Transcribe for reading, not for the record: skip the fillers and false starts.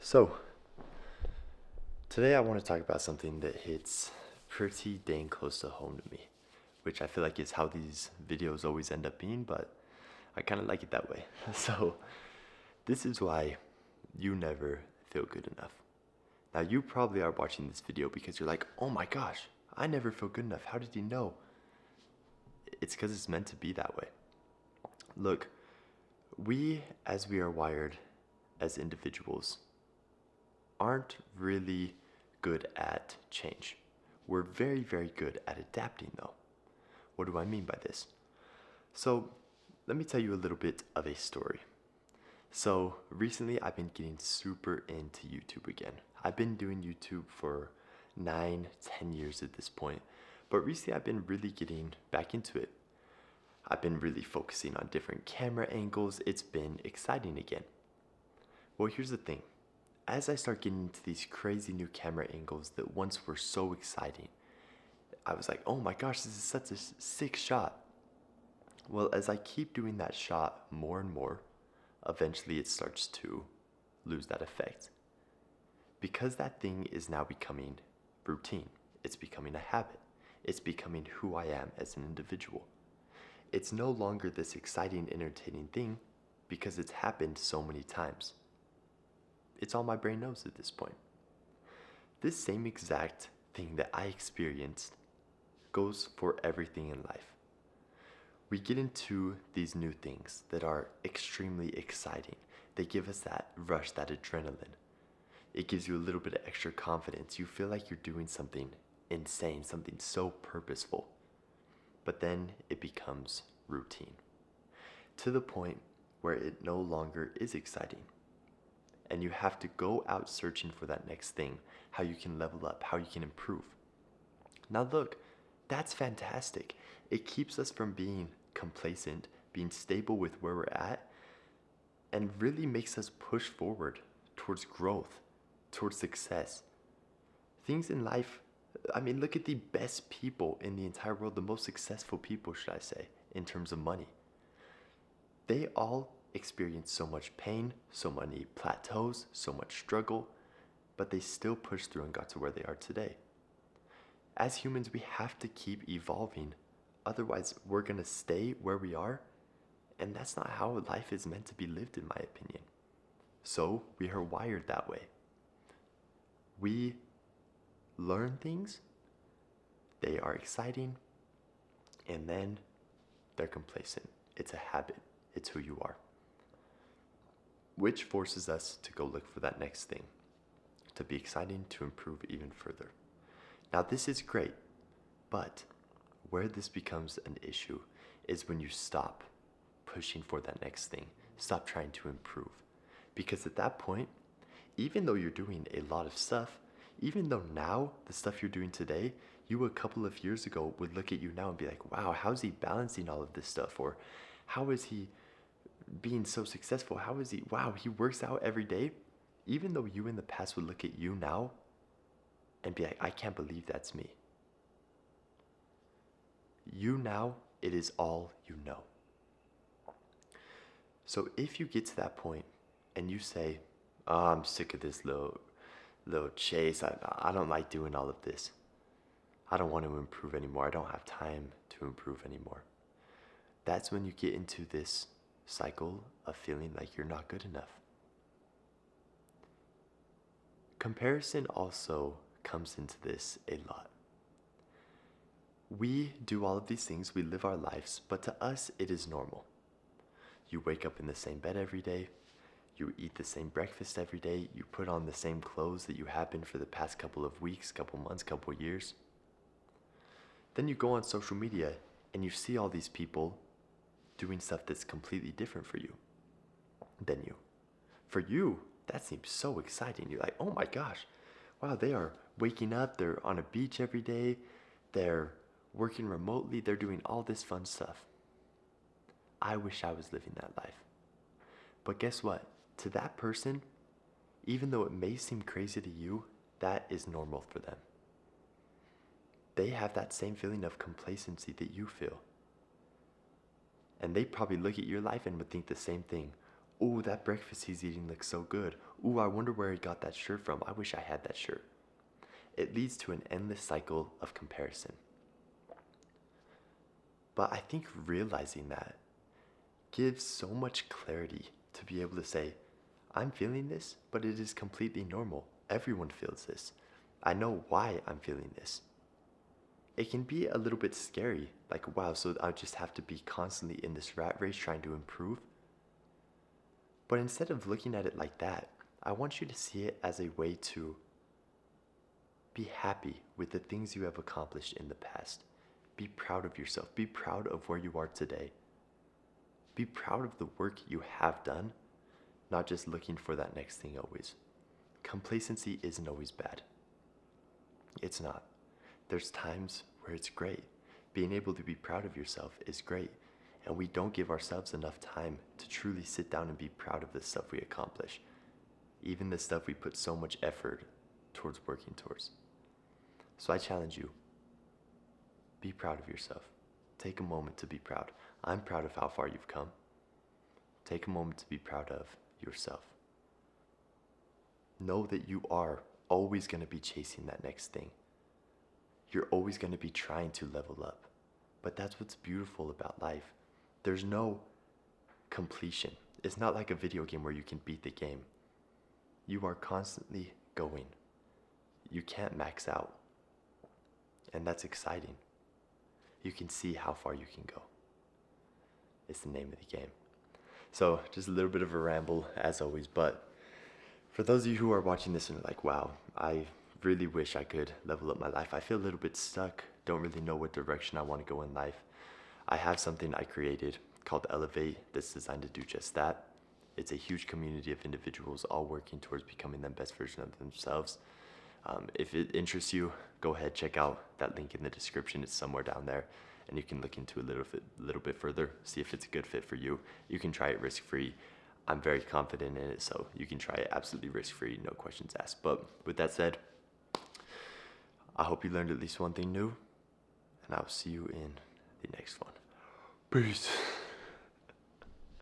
So, today I want to talk about something that hits pretty dang close to home to me, which I feel like is how these videos always end up being, but I kind of like it that way. So, this is why you never feel good enough. Now, you probably are watching this video because you're like, oh my gosh, I never feel good enough. How did you know? It's because it's meant to be that way. Look, as we are wired as individuals, aren't really good at change. We're very, very good at adapting, though. What do I mean by this? So, let me tell you a little bit of a story. So, recently I've been getting super into YouTube again. I've been doing YouTube for 9, 10 years at this point, but recently I've been really getting back into it. I've been really focusing on different camera angles. It's been exciting again. Well, here's the thing. As I start getting into these crazy new camera angles that once were so exciting, I was like, oh my gosh, this is such a sick shot. Well, as I keep doing that shot more and more, eventually it starts to lose that effect. Because that thing is now becoming routine, it's becoming a habit, it's becoming who I am as an individual. It's no longer this exciting, entertaining thing because it's happened so many times. It's all my brain knows at this point. This same exact thing that I experienced goes for everything in life. We get into these new things that are extremely exciting. They give us that rush, that adrenaline. It gives you a little bit of extra confidence. You feel like you're doing something insane, something so purposeful. But then it becomes routine to the point where it no longer is exciting. And you have to go out searching for that next thing, how you can level up, how you can improve. Now, look, that's fantastic. It keeps us from being complacent, being stable with where we're at, and really makes us push forward towards growth, towards success. Things in life, I mean, look at the best people in the entire world, the most successful people, should I say, in terms of money. They all experienced so much pain, so many plateaus, so much struggle, but they still pushed through and got to where they are today. As humans, we have to keep evolving. Otherwise, we're going to stay where we are, and that's not how life is meant to be lived, in my opinion. So, we are wired that way. We learn things, they are exciting, and then they're complacent. It's a habit, it's who you are. Which forces us to go look for that next thing, to be exciting, to improve even further. Now, this is great, but where this becomes an issue is when you stop pushing for that next thing, stop trying to improve. Because at that point, even though you're doing a lot of stuff, even though now the stuff you're doing today, you a couple of years ago would look at you now and be like, wow, how's he balancing all of this stuff? Or how is he being so successful? How is he, wow, he works out every day. Even though you in the past would look at you now and be like, I can't believe that's me. You now, it is all you know. So if you get to that point and you say, oh, I'm sick of this little chase. I don't like doing all of this. I don't want to improve anymore. I don't have time to improve anymore. That's when you get into this cycle of feeling like you're not good enough. Comparison also comes into this a lot. We do all of these things, we live our lives, but to us it is normal. You wake up in the same bed every day, you eat the same breakfast every day, you put on the same clothes that you have been for the past couple of weeks, couple months, couple years. Then you go on social media and you see all these people doing stuff that's completely different for you than you. For you, that seems so exciting. You're like, oh my gosh, wow, they are waking up, they're on a beach every day, they're working remotely, they're doing all this fun stuff. I wish I was living that life. But guess what? To that person, even though it may seem crazy to you, that is normal for them. They have that same feeling of complacency that you feel. And they probably look at your life and would think the same thing. Oh, that breakfast he's eating looks so good. Ooh, I wonder where he got that shirt from. I wish I had that shirt. It leads to an endless cycle of comparison. But I think realizing that gives so much clarity to be able to say, I'm feeling this, but it is completely normal. Everyone feels this. I know why I'm feeling this. It can be a little bit scary, like, wow, so I just have to be constantly in this rat race trying to improve. But instead of looking at it like that, I want you to see it as a way to be happy with the things you have accomplished in the past. Be proud of yourself. Be proud of where you are today. Be proud of the work you have done, not just looking for that next thing always. Complacency isn't always bad. It's not. There's times where it's great. Being able to be proud of yourself is great. And we don't give ourselves enough time to truly sit down and be proud of the stuff we accomplish. Even the stuff we put so much effort towards working towards. So I challenge you, be proud of yourself. Take a moment to be proud. I'm proud of how far you've come. Take a moment to be proud of yourself. Know that you are always going to be chasing that next thing. You're always going to be trying to level up. But that's what's beautiful about life. There's no completion. It's not like a video game where you can beat the game. You are constantly going. You can't max out. And that's exciting. You can see how far you can go. It's the name of the game. So just a little bit of a ramble as always, but for those of you who are watching this and are like, wow, I really wish I could level up my life. I feel a little bit stuck, don't really know what direction I want to go in life. I have something I created called Elevate that's designed to do just that. It's a huge community of individuals all working towards becoming the best version of themselves. If it interests you, go ahead, check out that link in the description. It's somewhere down there, and you can look into it a little bit further, see if it's a good fit for you. You can try it risk-free. I'm very confident in it, so you can try it absolutely risk-free, no questions asked. But with that said, I hope you learned at least one thing new, and I'll see you in the next one. Peace.